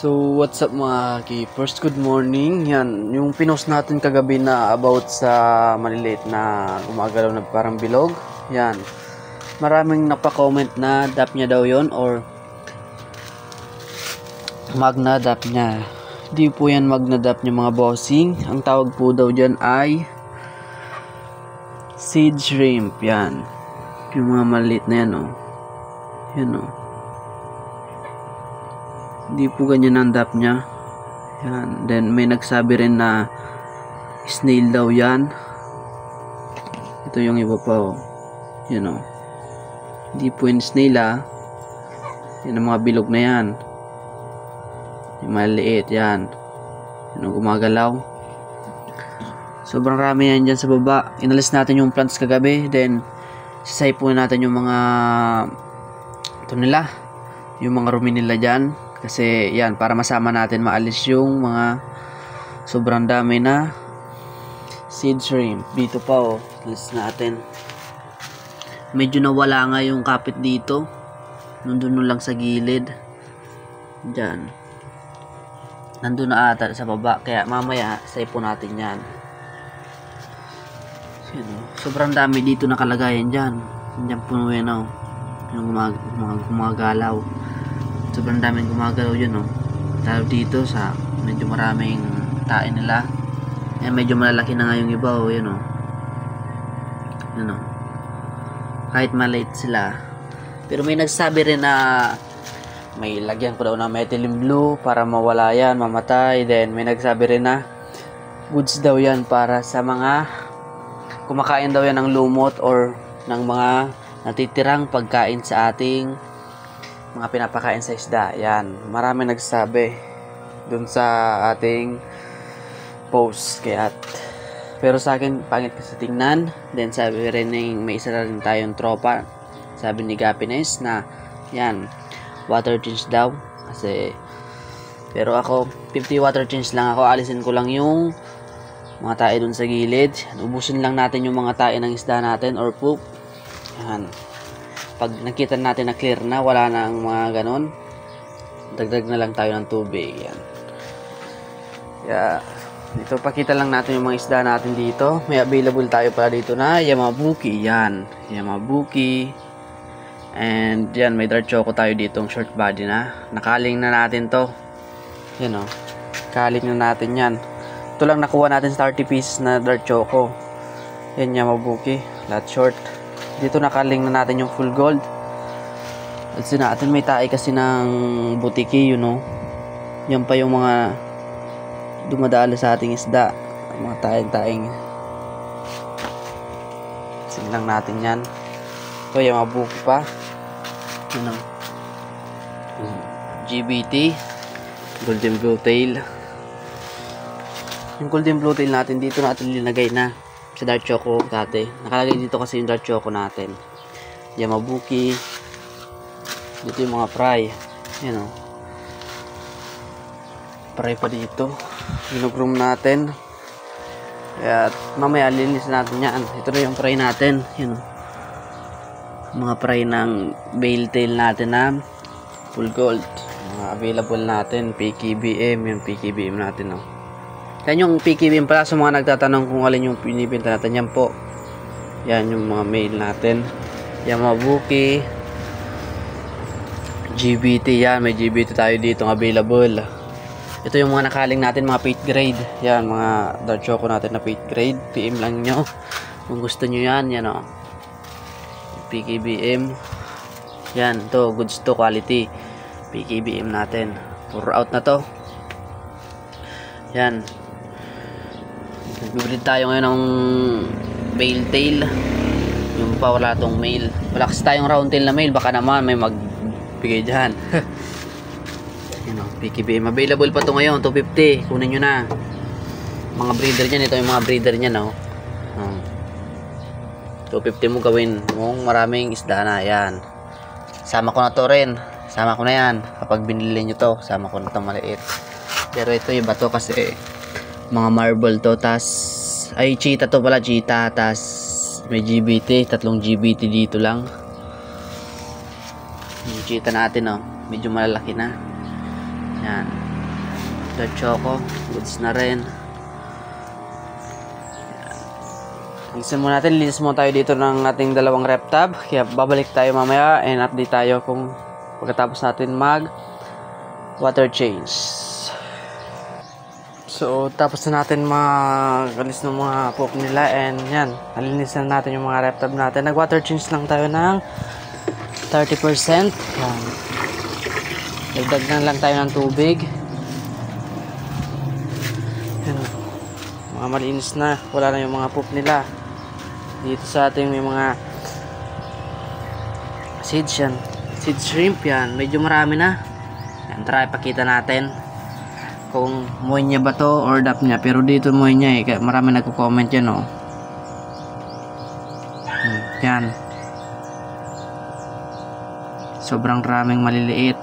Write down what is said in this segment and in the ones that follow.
So, what's up mga keepers? Good morning. Yan, yung pinost natin kagabi na about sa maliliit na gumagalaw na parang bilog. Yan. Maraming napa-comment na dap niya daw yon or magna dap niya. Di po yan magna dap niya mga bossing. Ang tawag po daw dyan ay seed shrimp. Yan. Yung mga maliliit na yan, oh. Yan, oh. Hindi po ganyan ang dap niya. Yan. Then may nagsabi rin na snail daw yan. Ito yung iba pa, oh. Yan, oh. Hindi po yung snail, ah. Yan ang mga bilog na yan. Yung maliit, yan. Yan ang gumagalaw. Sobrang rami yan dyan sa baba. Inalis natin yung plants kagabi. Then sasaypon natin yung mga ito nila. Yung mga rumi nila dyan. Kasi yan, para masama natin maalis yung mga sobrang dami na seed shrimp. Dito pa, oh, alis natin. Medyo nawala nga yung kapit dito. Nandun lang sa gilid. Diyan. Nandun na ata sa baba. Kaya mamaya, saipo natin yan. Yan, oh. Sobrang dami dito nakalagayan dyan. Diyan puno yan, oh. Yung gumagalaw. Sobrang daming gumagalaw yun, oh. Lalo dito sa medyo maraming tae nila. Yan, medyo malalaki na nga yung iba, oh. Yun, oh. Yun, oh. Kahit maliit sila. Pero may nagsabi rin na may lagyan ko daw na methylene blue para mawala yan, mamatay. Then may nagsabi rin na goods daw yan para sa mga kumakain daw yan ng lumot or ng mga natitirang pagkain sa ating mga pinapakain sa isda. Yan, marami nagsabi dun sa ating post. Kaya pero sa akin pangit kasi tingnan. Then sabi rin may isa na rin tayong tropa, sabi ni Gappiness na yan, water change daw. Kasi pero ako 50 water change lang ako. Alisin ko lang yung mga tae dun sa gilid. Ubusin lang natin yung mga tae ng isda natin or poop. Yan. Pag nakita natin na clear na, wala na ang mga ganon, dagdag na lang tayo ng tubig. Yan. Yeah. Dito pakita lang natin yung mga isda natin dito. May available tayo pala dito na Yamabuki. Yan. Yamabuki. And yan, may dark choco tayo dito, short body na. Nakaling na natin to. Yan, oh. Kaling na natin yan. Ito lang nakuha natin sa 30 pieces na dark choco. Yan, Yamabuki. Lahat short. Dito nakaling na natin yung full gold. At natin may tae kasi ng butiki, you know. Yan pa yung mga dumadalo sa ating isda. Mga taeng-taeng. Lang natin yan. Ito yung mga buki pa. You know. GBT. Golden Blue Tail. Yung Golden Blue Tail natin dito natin linagay na sa dark choco dati. Nakalagay dito kasi yung dark choco natin. Yamabuki. Dito yung mga fry. Yan, o. Fry pa dito. Ginugroom natin. Kaya mamaya linis natin yan. Ito na yung fry natin. Yan, o. Mga fry ng bale tail natin na full gold. Mga available natin. PKBM. Yung PKBM natin, o. Yan yung PKBM pala sa mga nagtatanong kung alin yung pinipinta natin. Yan po. Yan yung mga male natin. Yamabuki. GBT yan. May GBT tayo dito available. Ito yung mga nakaling natin, mga paint grade. Yan, mga dark choco natin na paint grade. PM lang nyo. Kung gusto nyo yan, yan, o. PKBM. Yan, to goods to quality. PKBM natin. Pour out na to. Yan. Bibili tayo ngayon ng male tail. Yung pa wala tong male. Wala kasi tayong round tail na male. Baka naman may magbigay dyan. You know, PKBM. Available pa to ngayon. 250. Kunin nyo na. Mga breeder nyan. Ito yung mga breeder nyan, no? 250 mo gawin. Mong maraming isda na. Yan. Sama ko na to rin. Sama ko na yan. Kapag binili nyo to, sama ko na to maliit. Pero ito yung bato kasi mga marble to. Tas ay cheetah to pala, cheetah. Tas may GBT, 3 GBT dito lang. Yung cheetah natin, oh, medyo malalaki na. Yan. water choco, goods na rin. Linisin muna natin, linis muna tayo dito ng ating dalawang rep tab. Kaya babalik tayo mamaya and update tayo kung pagkatapos natin mag water change. So tapos na natin magalis ng mga poop nila and yan, nalinis na natin yung mga rep tab natin. Nag water change lang tayo ng 30%. Yan. Dagdag na lang tayo ng tubig. Yan. Mga malinis na, wala na yung mga poop nila. Dito sa ating may mga seeds yan, seed shrimp yan, medyo marami na. Yan, try pakita natin kung moy niya ba to or dap niya, pero dito moy niya kaya marami nagko-comment yan oh. Yan, sobrang raming maliliit.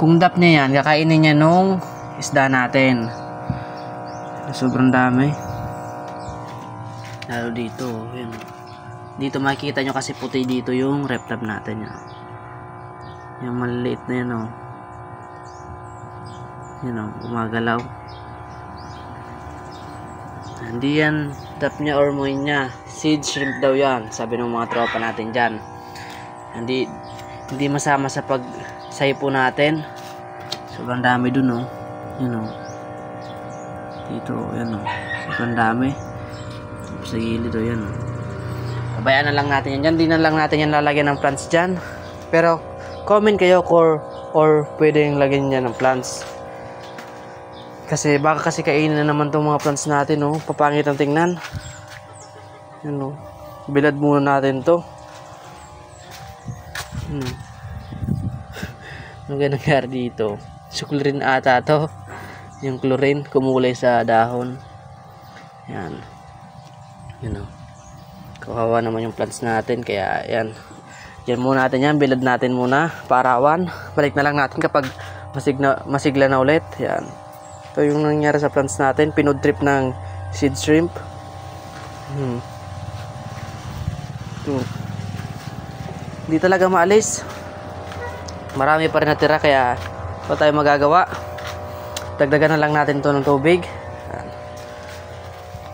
Kung dap niya yan, kakainin niya nung isda natin. Sobrang dami. Lalo dito, yun. Dito makikita nyo kasi puti dito yung rep tab natin. Yan. Yung maliliit na yan, oh. Yan, oh, gumagalaw. Hindi yan dap niya or moy niya. Seed shrimp daw yan, sabi ng mga tropa natin dyan. Hindi masama sa pagsaypo natin. Sobrang dami dun, oh. Yan, oh. Dito, yan, oh. Sobrang dami. Sa gilid o yan. Pabayaan na lang natin yan dyan. Di na lang natin yan lalagyan ng plants dyan. Pero comment kayo or pwedeng lagyan yan ng plants. Kasi baka kasi kainin na naman itong mga plants natin. Oh. Papangit ang tingnan. Yan, oh. Bilad muna natin to. Ano kaya nangyari dito? Suchlorine ata to. Yung chlorine kumulay sa dahon. Yan. Yun o. Kawawa naman yung plants natin. Kaya yan. Yan muna natin yan. Bilad natin muna. Parawan. Balik na lang natin kapag masigla na ulit. Yan. Ito yung nangyari sa plants natin. Pinood trip ng seed shrimp. Ito. Hindi talaga maalis. Marami pa rin natira. Kaya wala tayo magagawa. Dagdagan na lang natin ito ng tubig.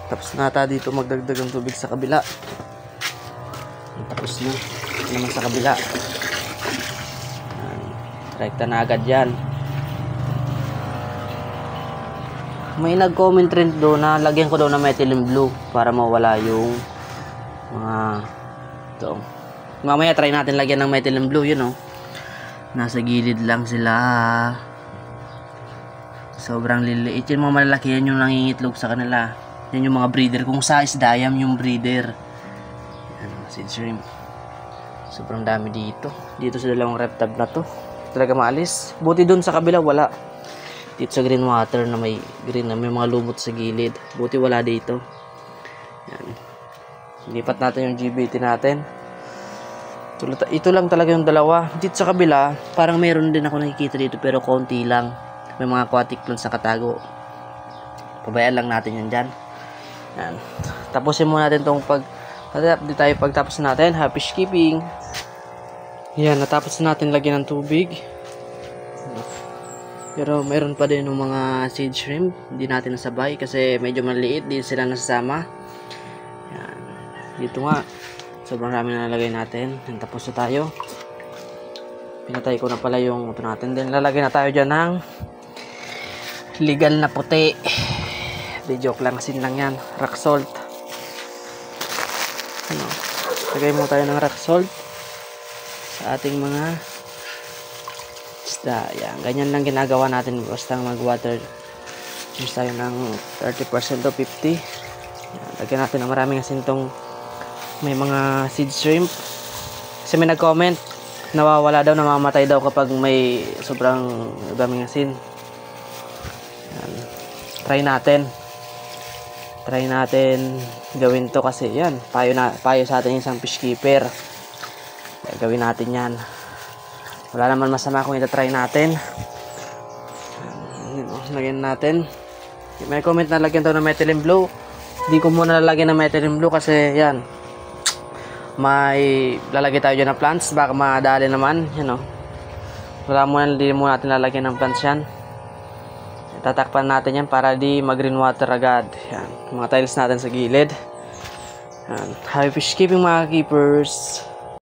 Tapos na ata dito magdagdag ng tubig sa kabila. Tapos na naman sa kabila. Rekta na agad yan. May nag-comment rin doon na lagyan ko daw ng methylene blue para mawala yung mga ito. Mamaya try natin lagyan ng methylene blue, yun oh. Nasa gilid lang sila. Sobrang liliit. Yung mga malalaki yan yung nangingitlog sa kanila. Yan yung mga breeder. Kung sa isdayam yung breeder. Yan, seed shrimp. Sobrang dami dito. Dito sa dalawang rep tab na to. Talaga maalis. Buti dun sa kabila wala. Dito sa green water na may green na may mga lumot sa gilid. Buti wala dito. Yan. Lipat natin yung GBT natin. Ito lang talaga yung dalawa. Dito sa kabila, parang meron din ako nakikita dito pero konti lang. May mga aquatic plants na katago. Pabayaan lang natin yan dyan. Yan. Tapusin muna natin itong update tayo pagtapos natin. Happy skipping. Yan, natapos natin lagyan ng tubig. Pero meron pa din ng mga seed shrimp. Hindi natin nasabay kasi medyo maliit. Hindi sila nasasama. Yan. Dito nga. Sobrang dami na nalagay natin. Yan, tapos na tayo. Pinatay ko na pala yung ito natin. Then lalagay na tayo dyan ng legal na puti. Di joke lang, asin lang yan. Rock salt. Ano? Lagay mo tayo ng rock salt sa ating mga isda. Yan. Ganyan lang ginagawa natin. Basta mag water change tayo ng 30% to 50%. Yan. Lagyan natin ng maraming asin tong may mga seed shrimp. Kasi may nag-comment nawawala daw, namamatay daw kapag may sobrang daming asin. Yan. Try natin gawin to kasi yan, payo sa atin isang fish keeper. Gawin natin yan. Wala naman masama kung ita-try natin. Lagyan natin. May comment na lagyan to ng methylene blue. Hindi ko muna lalagyan ng methylene blue kasi yan, may lalagay tayo dyan ng plants, baka madali naman, wala muna, hindi muna natin lalagyan ng plants yan. tatakpan natin yan para di mag-green water agad. Yan, mga tiles natin sa gilid. Yan. Happy fish keeping mga keepers.